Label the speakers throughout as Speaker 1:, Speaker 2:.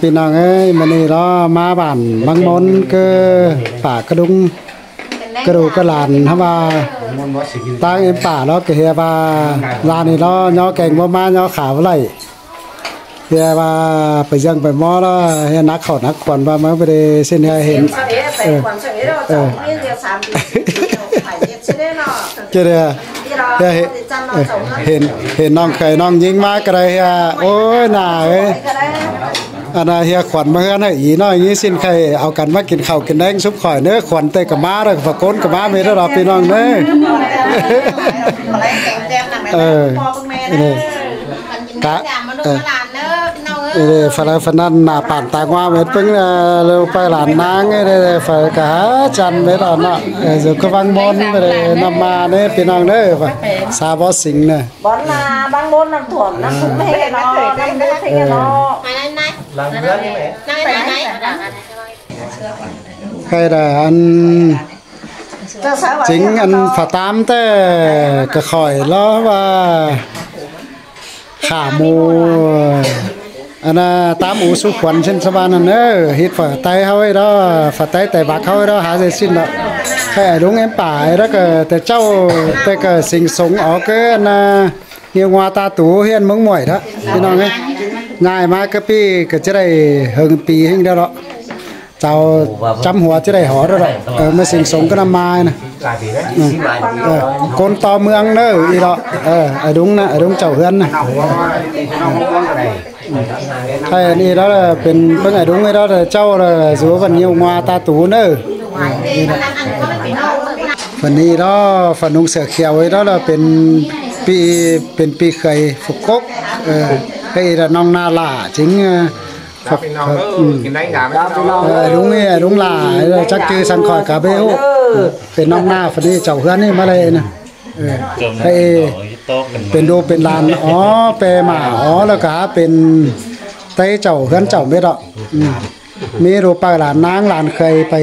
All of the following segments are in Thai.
Speaker 1: พี่น้องเอ้ยมื้อนี้เรามาบ้านบางมนคือป่ากระดุงกระดูกกระหลานเฮาว่าตั้งเอ็มป่าเราก็เฮียว่าลานนี่เราย่อแก่งบ่มาย่อขาวไล่เฮียว่าไปยังไปหมอแล้วเฮียนักเข้านักขวัญว่ามันบ่ได้เส้นเห็นเจอเห็นน้องเคยน้องยิงมาก็ได้เฮียโอ้ยน่าเอ้ยอันน่ะเฮียขวัญมาเฮือนให้อีน้อยงี้สิ้นใครเอากันมากินข้าวกินแดงซุปข่อยเด้อขวัญเตกับม้าเด้อฝากก้นกับม้าเมด้อพี่น้องเด้อกะฝรั่งฝรั่งหน้าป่านตางว่าเม็ดเพิ่งเร็วไปหลานนางได้ฝากกะจันเม็ดอ่อนเนาะอยู่ก็วังบนไปเลยนำมาเด้พี่น้องเด้อซาบอสิงเน่ะ
Speaker 2: บอนมาบางบนน้ำถ่วมน้ำพุ่งไม่เนาะน้ำพุ่งไม่เนาะ
Speaker 1: ใครได้อันจริงอันฝาตามแต่ก็ข่อยล้อว่าขาหมูอันน่ะตามอูสุขวัญเช่นสบานนั่นเด้อเฮ็ดฝาไตเฮาไว้ดอฝาไตแต่บักเฮาไว้ดอหาได้สิ้นดอกแค่ลุงเอ็มป่าแล้วก็แต่เจ้าแต่ก็สิงสงออกเกินน่ะเฮียงว่าตาตูเฮียนเมืองม่วยทะพี่น้องเอ้ยง่ายมากก็ปีก็จะได้เฮิงปีหิงเด้อดอกเจ้าจำหัวจะได้หอแล้วมาสิงสงก็นำมานะคนต่อเมืองเด้ออีดอกไอ้ดุงนะไอ้ดุงเจ้าเฮือนนะใช่นี่แล้วเป็นเพิ่งไอ้ดุงไอ้ดอกเจ้าสูวันนี้มาตาตูเด้อวันนี้เราฝันนุงเสือเขียวไว้แล้วเป็นปีเคยฝึกกกให้น้องนาล่าจริง
Speaker 3: ครับพี่น้องกินได้งาม
Speaker 1: ลุงนี่ลุงหลาจักจือสังขอยกาเบลเป็นน้องหน้าฝันนี้เจ้าเฮือนนี่มาเลยนะให้เป็นดูเป็นลานอ๋อเปหมาอ๋อแล้วก็เป็นไต้เจ้าเฮือนเจ้าเม็ดอ่ะมีรูปหลานนางหลานเคยไป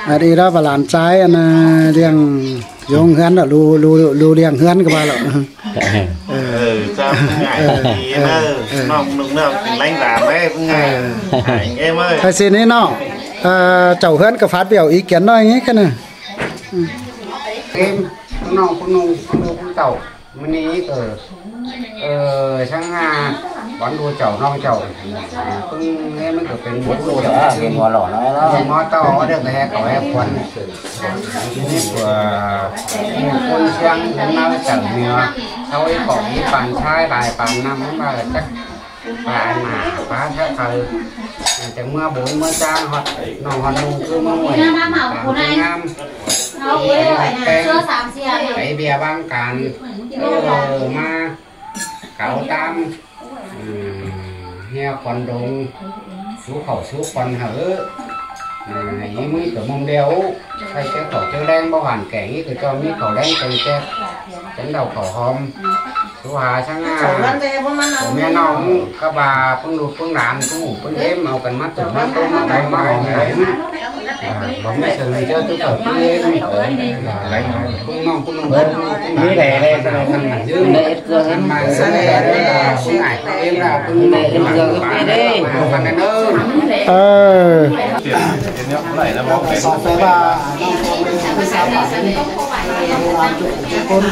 Speaker 1: อันนี้เราหลานใจอันเลี้ยงยงเฮือนอ่ะรูเลี้ยงเฮือนก็มาแล้ว
Speaker 3: sao ngày nó lấy làm ấy ngày em ơi
Speaker 1: thầy xin ấy nó chầu hơn cái phát biểu ý kiến nóiงี้cái này
Speaker 4: em con chầu mình sang quán đua chầu non chầu cũng em mới đượcเป็นbốn đua chầu cái mỏ lỏ nó đó mỏ to có được cái cậu em quán con sang nó chầu nhiều sau ấy còn những bàn chai bài bàn năm mà chắc bài mà phá thế thời chẳng mưa bốn mưa trang hoặc nó hoạt động cứ mưa mùi làm ngam cái bia băng càn ma cạo tam nghe còn đồng số khẩu số còn hở ý mới của mông đeo hay cái khẩu chơi đen bao hoàn kẻ ý từ cho mấy khẩu đen từ che chấn đầu khẩu hòm số hà sang của mẹ nong các bà phương đục phương đàn phương ngủ phương đêm màu cần mắt từ mắt tôm mắt đầy mắt hòm đấy bóng mấy sự này cho tôi khẩu phương đêm lấy phương nong như này đây thằng dương đây thằng mà dưới này là phương ngải em là phương này em giờ cái đi thằng này nữa
Speaker 1: sọt về bà con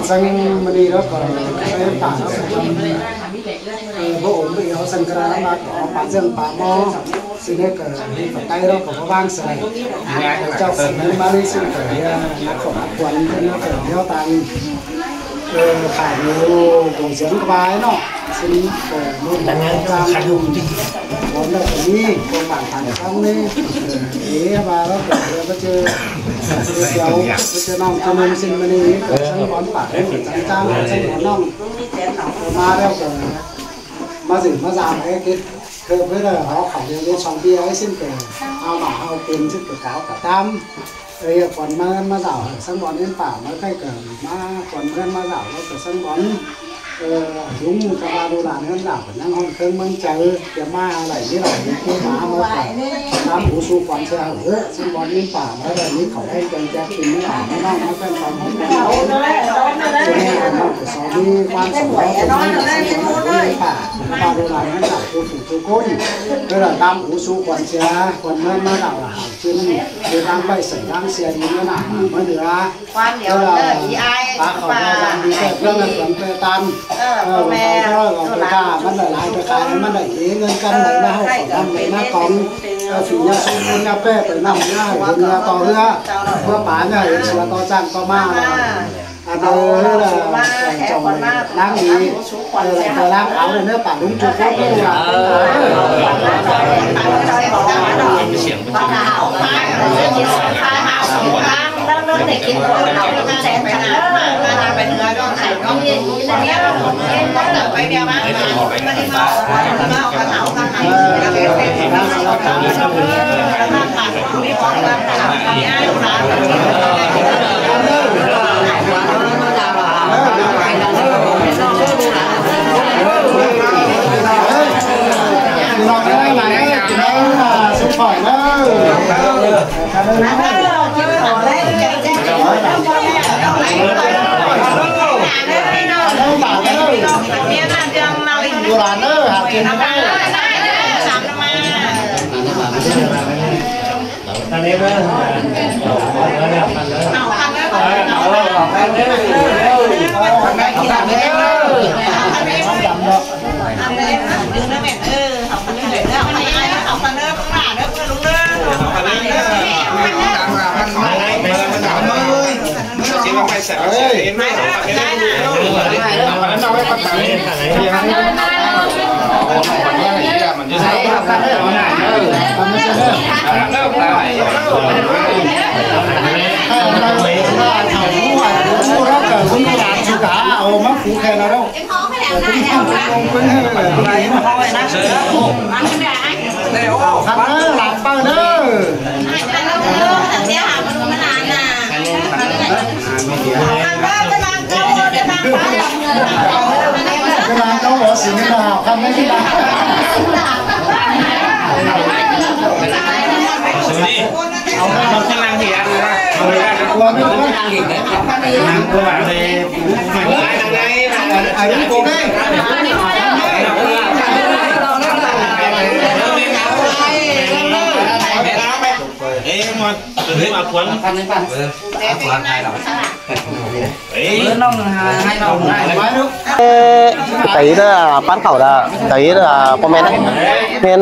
Speaker 1: sang mình đi đó còn cái tả bộ bị họ sang cái đó mà có bán dương bán mò xin hết cả tay đó có vang sợi cho mình mang đi xin phải nát khổ nát quần nó phải đeo tay phải nhiều đồ dưỡng cái bài nó xin luôn ra dùng món này phải đi con bản thằng xong đi thế và nó phải chưa kéo chưa nong cho nên xin mình đi sang món bản trắng trang sang món nong mà đeo cả mà dừng mà giảm cái cơ với là họ phải lên sòng bia ấy xin cái ao bảo ao tiền xin cái cáo cả tam rồi còn mà dạo sang món lên bảo nó cái cả mà còn lên mà dạo nó cả sang món ลุงกับมาดูหลานนั่นหลับนั่งห้องเครื่องเมืองเจอจะมาอะไรนี่หลายที่มาเมื่อก่อนน้ำหูสูบก่อนเช้าซึ่งวันนี้ป่าแล้วแบบนี้เขาให้กันแจกกินไม่หลานไม่น้องมาเป็นความของเราสอนมีความสำคัญตรงนี้ป่ามาดูหลานนั่นหลับตัวผูกตัวก้นก็เลยน้ำหูสูบก่อนเช้าก่อนเมื่อหลับจึงเดินทางไปใส่ร่างเสียดีเมื่อหนักเมื่อเหนือความเดียวอีไอป่าเขาจะมีแต่เรื่องนั้นเพื่อตามแม่ก็ไปฆ่ามันหลายไปขายมันได้เงินกันไหนมาให้ทำไหนมากองฝียาสูงยาแป้ไปนำหน้าเรือต่อเรือเพื่อป่าเนี่ยเสือต่อจ้างต่อมาอันนี้แหละจงล้างดีแต่ล้างเอาเนื้อป่าลุงจุกก็ไม่ได้เด็กกินคนเราแสนขนาดมาไปเนื้อก็ไข่ก็มีอย่างเงี้ยต้องไปเดียวมาไม่ได้มาเอากระเถาข้างในแล้วก็เป็นน้ำสลัดแล้วก็ผัดมีของน้ำขาวเนี่ยเราได้ไหมได้สุดถอยเลยดูร้านเนอร์หากินได้สามมาตอนนี้ก็เสร็จแล้วเองไม่ได้นะเอาไว้ปัดไหนมันจะใช้กันได้ไหมมันไม่ใช่เรื่องเริ่มได้ผู้รักกับผู้หลานสุขาเอามาผูกแขนเราคุณทำลงเป็นอะไรนะเขาไว้นะทำเนอหลับเป้าเนอกำลังเขาหัวสิงห์ดาวทำไม่ได้เอาไปทำกำลังเหียนะตัวไม่ต้องกำลังอีกนะตัวแบบเลยไอ้นี่กูได้มันหรือมาควนพันไม่พันควนให้เราน้องให้น้องให้
Speaker 5: cái đó bán khẩu là cái đó comment bên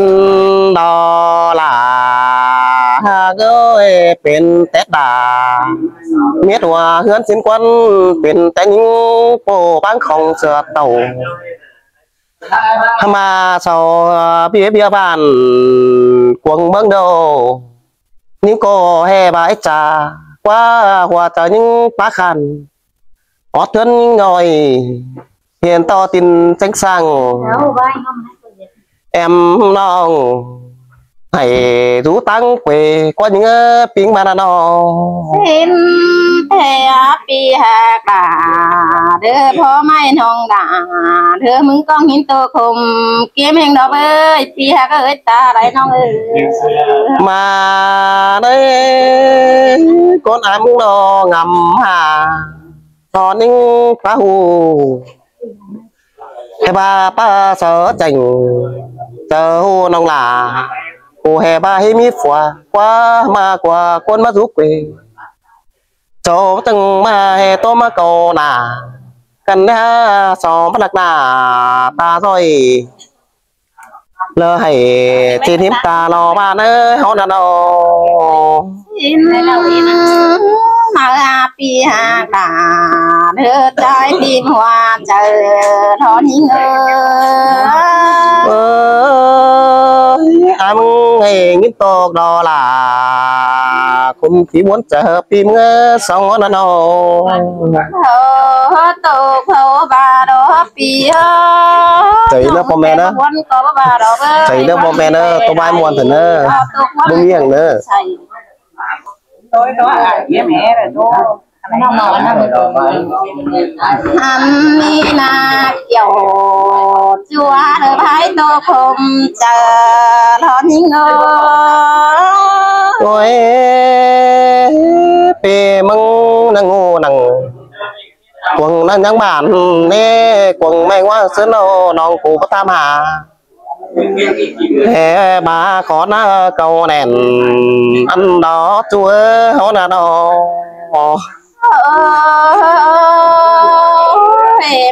Speaker 5: đó là cái bên tết đà miết hòa hướng xin quân bên tay những bộ bán không sửa tàu mà sau bia bàn quần băng đầu những cô hè bãi trà qua hòa tới những bác khăn ót thân ngồi hiện to tin tránh sang em non hãy rú tăng quê qua những tiếng mà nó xin thề pi hạt đà đưaพ่อไม่นองด่าเธอมึงต้องหินตัวคมเกี้ยมแห่งดอกเอ้ยปีหากเอ้ยตาไรน้องเอ้ยมาเด้con ám nó ngầm hà nó ninh phá hù cái ba sợ chành chờ hù nông là hù hè ba hay mi phòa qua mà qua con má giúp quê cho từng mà hè to mà cầu nà cần ha sò bắt lạc nà ta rồi lơ hay trên hiếm ta nó ba nơi họ nó mà pi hà đà đưa trái tim hoa chờ thọ những anh nghe những tô đó là cũng chỉ muốn chờ phim xong nó tô khâu ba đó pi thấy nó bom mẹ đó thấy nó bom mẹ đó tôi bay muôn thằng nó bung nghiêng nữa tôi ai mẹ rồi tôi
Speaker 2: น้องนอนนะอันนี้นาเกี่ยวจัวเธอพายโตคมเจอทอนยิงเง
Speaker 5: โอ้ยเปมึงนังงูนังกวงนั่นยังบ้านเน่กวงไม่ว่าเสือน้องกูก็ตามหาแห่มาขอหน้าเก่าแน่นอันดอจัวเขาหน้าดอ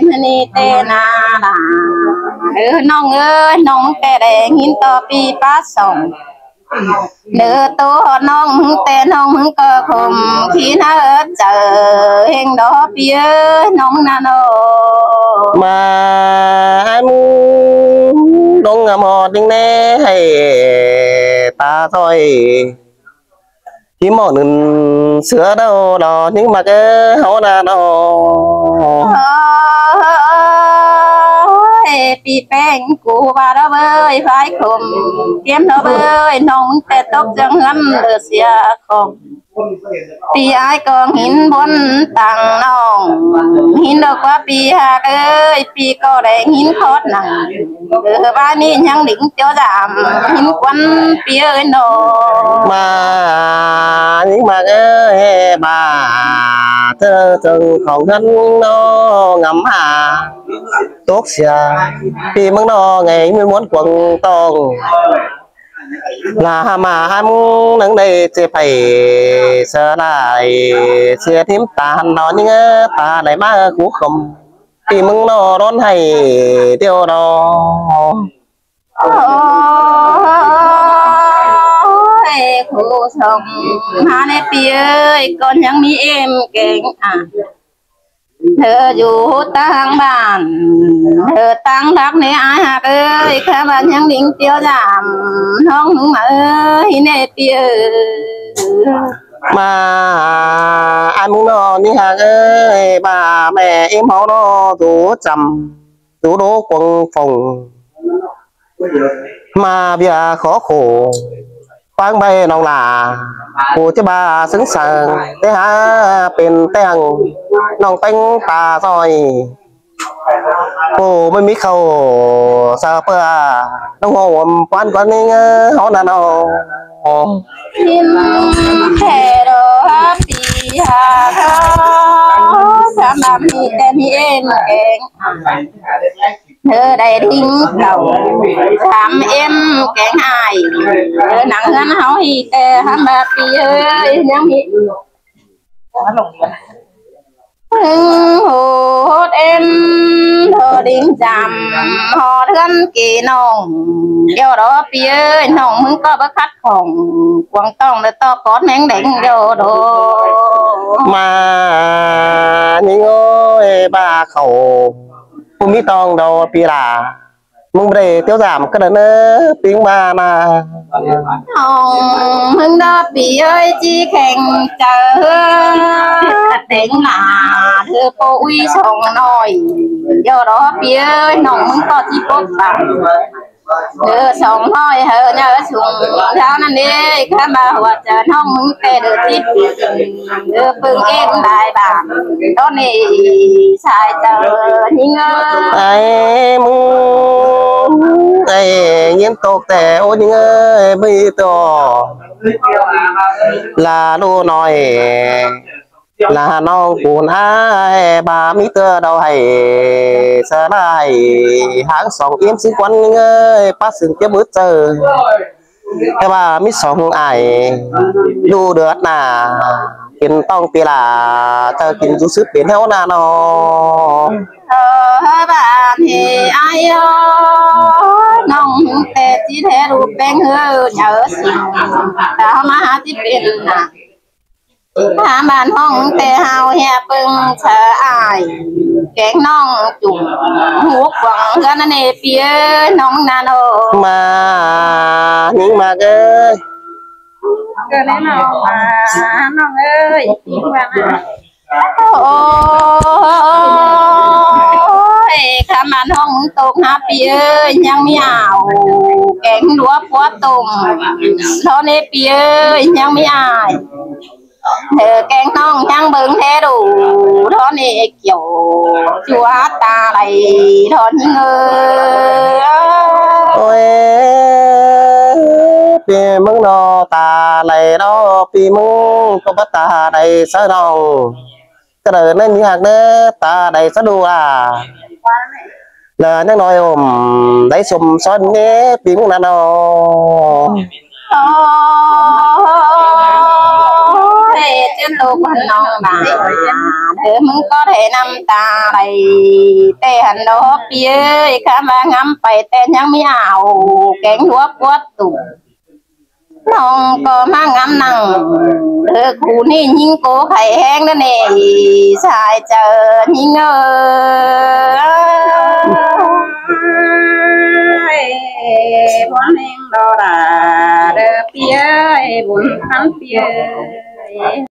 Speaker 2: มันนี่เตนาล่ะน้องเอ้ยน้องแต่แดงหินต่อปีป้าส่งเดือตัวน้องแต่น้องมึงก็คมขี้น่าเจอเฮงดอปีเอ้ยน้องนาโน
Speaker 5: มามูดงหมอดิ้งแน่ให้ตาซอยที่หมอหนึ่งเสือดอดอnhững mà cái hổ na đo
Speaker 2: ปีแป้งกูว่าเราเบ้ยไฟคมเตรียมเราเบ้ยน้องแต่ตกจังหันเดือเสียของปีไอ้กองหินบนตังน้องหินดอกว่าปีหากเอ้ยปีก็แดงหินคอดหนังบ้านนี้ยังดิ่งเจ้าดำหินควันปีเอ้ยน้อง
Speaker 5: มาnhững mà cái bà thơ từng không thân nó ngắm hà tốt xia vì mừng nó ngày mới muốn quần tòng là mà em nâng đây sẽ phải sợ lại sẽ thêm tàn đó nhưng ta lại ba cú không vì mừng nó đón hay tiêu đó
Speaker 2: ครูชมมาในปีเอ้ยก่อนยังมีเอ็มเก่งเธออยู่ตั้งบ้านเธอตั้งรักในอาหารเอ้ยแค่บ้านยังดิ่งเตียวจามน้องมึงมาเอ้ยในปีเอ้ย
Speaker 5: มาanh muốn nó đi hàng ơi bà mẹ em máu nó đủ chầm đủ đố quần phòng mà bia khó khổ quang bay nong là cô chứ bà xứng sàng thế hảเป็นแตงน้องเป็นตาซอยโอ้ไม่มีเขาซาเปอน้องหัวควันกันนี่เขาหน้าน้อง
Speaker 2: ทิมแค่รอปีหาเขาสามารถมีแต่มีเอ็มเก่งเธอได้ทิ้งเราถามเอ็มแกงอายเธอหนังเงินเฮาอีแต่ทำแบบปีเอ้ยยังมีโหดเอ็มเธอดิ้งจำหอเทือนกี่น้องเดี๋ยวรอปีเอ้ยน้องมึงก็บักคัดของกวางต้องเลยต่อกอดแมงแดงโยโด
Speaker 5: มานี่โง่บ้าเขาผมมีตองดอปีลามึงไปเที่ยวสามก็เดินปิ้งมา
Speaker 2: มึงดอปีเอ้ยจีแข่งเจอเต็งหนาเธอโปอุ้ยส่งหน่อยเดี๋ยวรอปีเอ้ยน้องมึงก็จีปกปังเธอส่งห้อยเธอเนื้อสุ่งเท่านั้นเองข้ามาหัวเจอน้องมึงแต่เดือดทิพย์เธอปึงเอ็นได้บ้างตอนนี้ชายเจอยิ่ง
Speaker 5: ไอ้มึงไอ้ยินตกแต่โอ้ยเงยไม่ต่อลาลูน้อยลาน้องปูนอ้ายบามีเตอดาวให้สลายหางสองเอี้ยมสิควันเงยป้าสึงเก็บมือเจอแค่ว่ามีสองไอ้ดูเดือดหนากินต้องปีลาจะกินจุซึเป็นเท่านาน้อง
Speaker 2: บ้านเฮไอ้น้องแต่จีแท้รูปแป้งเฮอเยอะสิแต่มาหาที่เป็นนะถามบ้านห้องแต่เฮาเฮียปึงเธออายแกงน้องจุ่มหูกวังกันนั่นเองปีเอ้ยน้องนาโน
Speaker 5: มานิ่งมาเอ้ย
Speaker 2: ก็แน่นอนมาน้องเอ้ยปีวันโอ้ยข้ามันห้องตกหาปีเอ้ยยังไม่เอาแกงดัวปัวตุ่มตอนนี้ปีเอ้ยยังไม่อาย เธอแกงน้องยังเบิ่งแท้ดูทอนี่เกี่ยวชัวตาไหลทอนเงย
Speaker 5: โอ้ยปีมึงนอตาไหลนอปีมึงก็บ่ตาไหลซะน้องก็เดินนั่นอยากเด้อตาไหลซะดูล่ะlà nhắc nói đấy sum son nhé tiếng là nó
Speaker 2: trên lục non bà đứaมึงก็thểนำตาไหลแต่หันดอกเปี้ยข้ามาง้ำไปแต่ยังไม่เอาแกงหัวปวดตุ่มน้องก็มาง้ำนั่งคู่นี่ยิงโกไข่แห้งนั่นเองชายเจอยิงbốn em đo đà đơ phía bún khăn phía